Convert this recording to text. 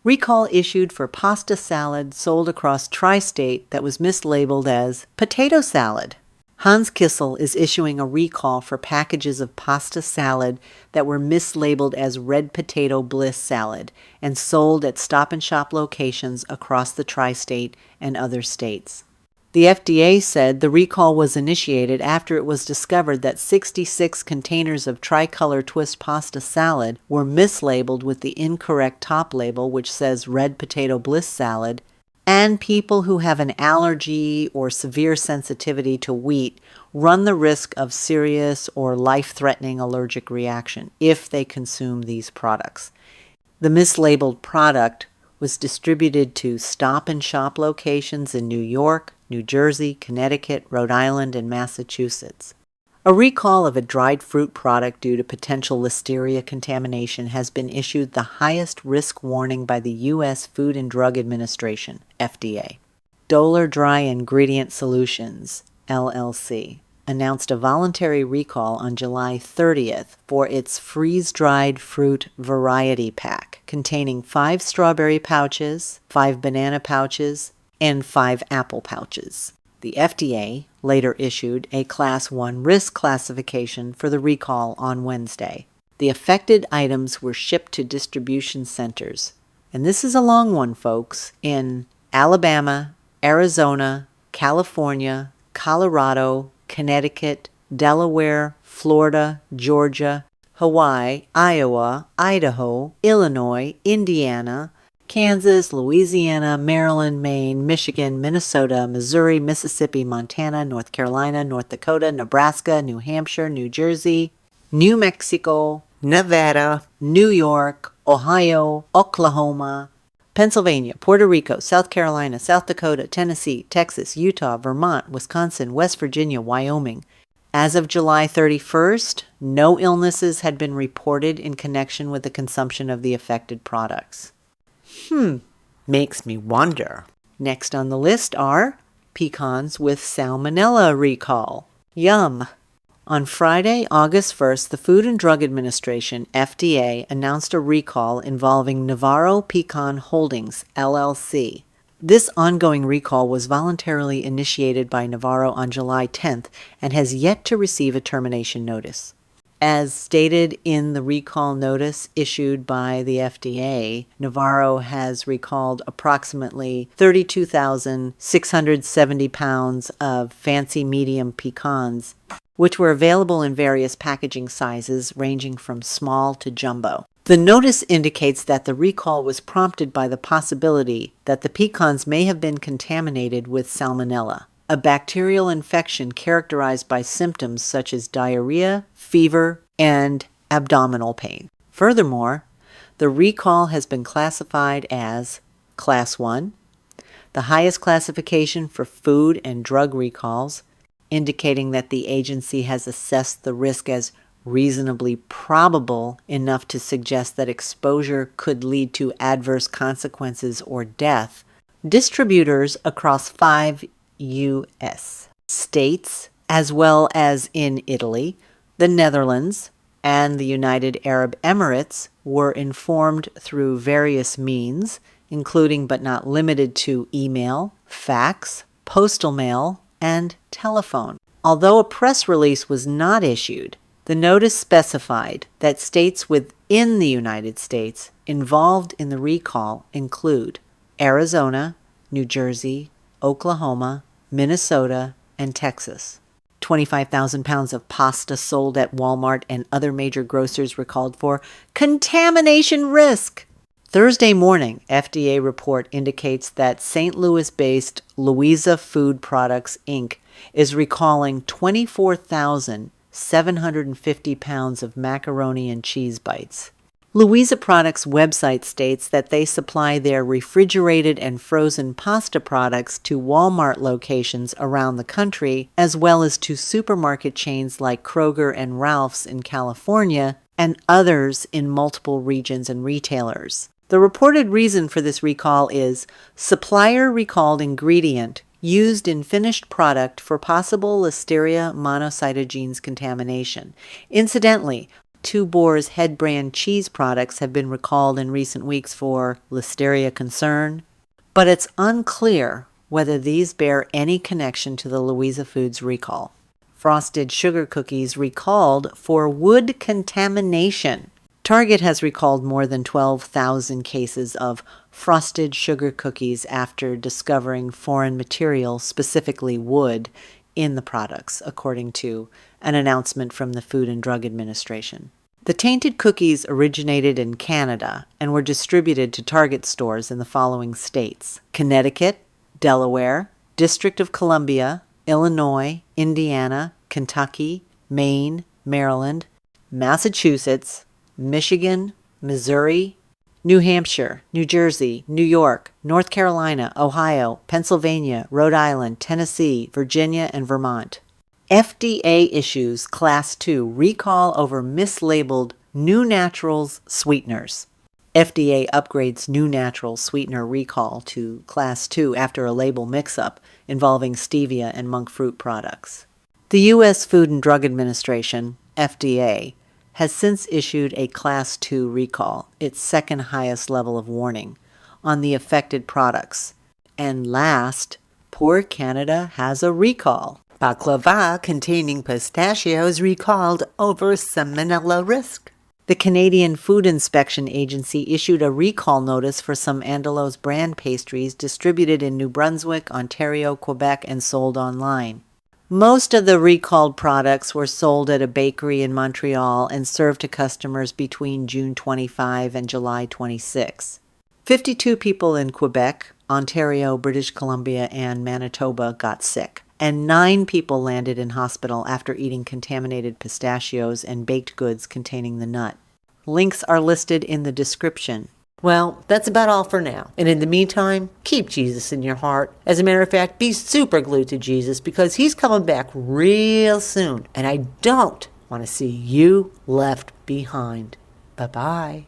Recall issued for pasta salad sold across tri-state that was mislabeled as potato salad. Hans Kissel is issuing a recall for packages of pasta salad that were mislabeled as red potato bliss salad and sold at Stop and Shop locations across the tri-state and other states. The FDA said the recall was initiated after it was discovered that 66 containers of tricolor twist pasta salad were mislabeled with the incorrect top label, which says red potato bliss salad, and people who have an allergy or severe sensitivity to wheat run the risk of serious or life-threatening allergic reaction if they consume these products. The mislabeled product was distributed to Stop and Shop locations in New York, New Jersey, Connecticut, Rhode Island, and Massachusetts. A recall of a dried fruit product due to potential listeria contamination has been issued the highest risk warning by the U.S. Food and Drug Administration, FDA. Doler Dry Ingredient Solutions, LLC, announced a voluntary recall on July 30th for its freeze-dried fruit variety pack containing 5 strawberry pouches, 5 banana pouches, and 5 apple pouches. The FDA later issued a Class 1 risk classification for the recall on Wednesday. The affected items were shipped to distribution centers, and this is a long one, folks, in Alabama, Arizona, California, Colorado, Connecticut, Delaware, Florida, Georgia, Hawaii, Iowa, Idaho, Illinois, Indiana, Kansas, Louisiana, Maryland, Maine, Michigan, Minnesota, Missouri, Mississippi, Montana, North Carolina, North Dakota, Nebraska, New Hampshire, New Jersey, New Mexico, Nevada, New York, Ohio, Oklahoma, Pennsylvania, Puerto Rico, South Carolina, South Dakota, Tennessee, Texas, Utah, Vermont, Wisconsin, West Virginia, Wyoming. As of July 31st, no illnesses had been reported in connection with the consumption of the affected products. Makes me wonder. Next on the list are pecans with Salmonella recall. Yum! On Friday, August 1st, the Food and Drug Administration, FDA, announced a recall involving Navarro Pecan Holdings, LLC. This ongoing recall was voluntarily initiated by Navarro on July 10th and has yet to receive a termination notice. As stated in the recall notice issued by the FDA, Navarro has recalled approximately 32,670 pounds of fancy medium pecans, which were available in various packaging sizes ranging from small to jumbo. The notice indicates that the recall was prompted by the possibility that the pecans may have been contaminated with Salmonella, a bacterial infection characterized by symptoms such as diarrhea, fever, and abdominal pain. Furthermore, the recall has been classified as Class 1, the highest classification for food and drug recalls, indicating that the agency has assessed the risk as reasonably probable enough to suggest that exposure could lead to adverse consequences or death. Distributors across 5 U.S. states, as well as in Italy, the Netherlands, and the United Arab Emirates, were informed through various means, including but not limited to email, fax, postal mail, and telephone. Although a press release was not issued, the notice specified that states within the United States involved in the recall include Arizona, New Jersey, Oklahoma, Minnesota, and Texas. 25,000 pounds of pasta sold at Walmart and other major grocers recalled for contamination risk. Thursday morning, FDA report indicates that St. Louis-based Louisa Food Products, Inc. is recalling 24,750 pounds of macaroni and cheese bites. Louisa Products' website states that they supply their refrigerated and frozen pasta products to Walmart locations around the country, as well as to supermarket chains like Kroger and Ralph's in California, and others in multiple regions and retailers. The reported reason for this recall is supplier recalled ingredient used in finished product for possible Listeria monocytogenes contamination. Incidentally, Two Boars head brand cheese products have been recalled in recent weeks for listeria concern, but it's unclear whether these bear any connection to the Louisa Foods recall. Frosted sugar cookies recalled for wood contamination. Target has recalled more than 12,000 cases of frosted sugar cookies after discovering foreign material, specifically wood, in the products, according to an announcement from the Food and Drug Administration. The tainted cookies originated in Canada and were distributed to Target stores in the following states: Connecticut, Delaware, District of Columbia, Illinois, Indiana, Kentucky, Maine, Maryland, Massachusetts, Michigan, Missouri, New Hampshire, New Jersey, New York, North Carolina, Ohio, Pennsylvania, Rhode Island, Tennessee, Virginia, and Vermont. FDA issues Class 2 recall over mislabeled NuNaturals sweeteners. FDA upgrades NuNaturals sweetener recall to Class 2 after a label mix-up involving stevia and monk fruit products. The U.S. Food and Drug Administration, FDA, has since issued a Class 2 recall, its second highest level of warning, on the affected products. And last, poor Canada has a recall. Baklava containing pistachios recalled over Salmonella risk. The Canadian Food Inspection Agency issued a recall notice for some Angelo's brand pastries distributed in New Brunswick, Ontario, Quebec, and sold online. Most of the recalled products were sold at a bakery in Montreal and served to customers between June 25 and July 26. 52 people in Quebec, Ontario, British Columbia, and Manitoba got sick, and 9 people landed in hospital after eating contaminated pistachios and baked goods containing the nut. Links are listed in the description. Well, that's about all for now. And in the meantime, keep Jesus in your heart. As a matter of fact, be super glued to Jesus because he's coming back real soon. And I don't want to see you left behind. Bye-bye.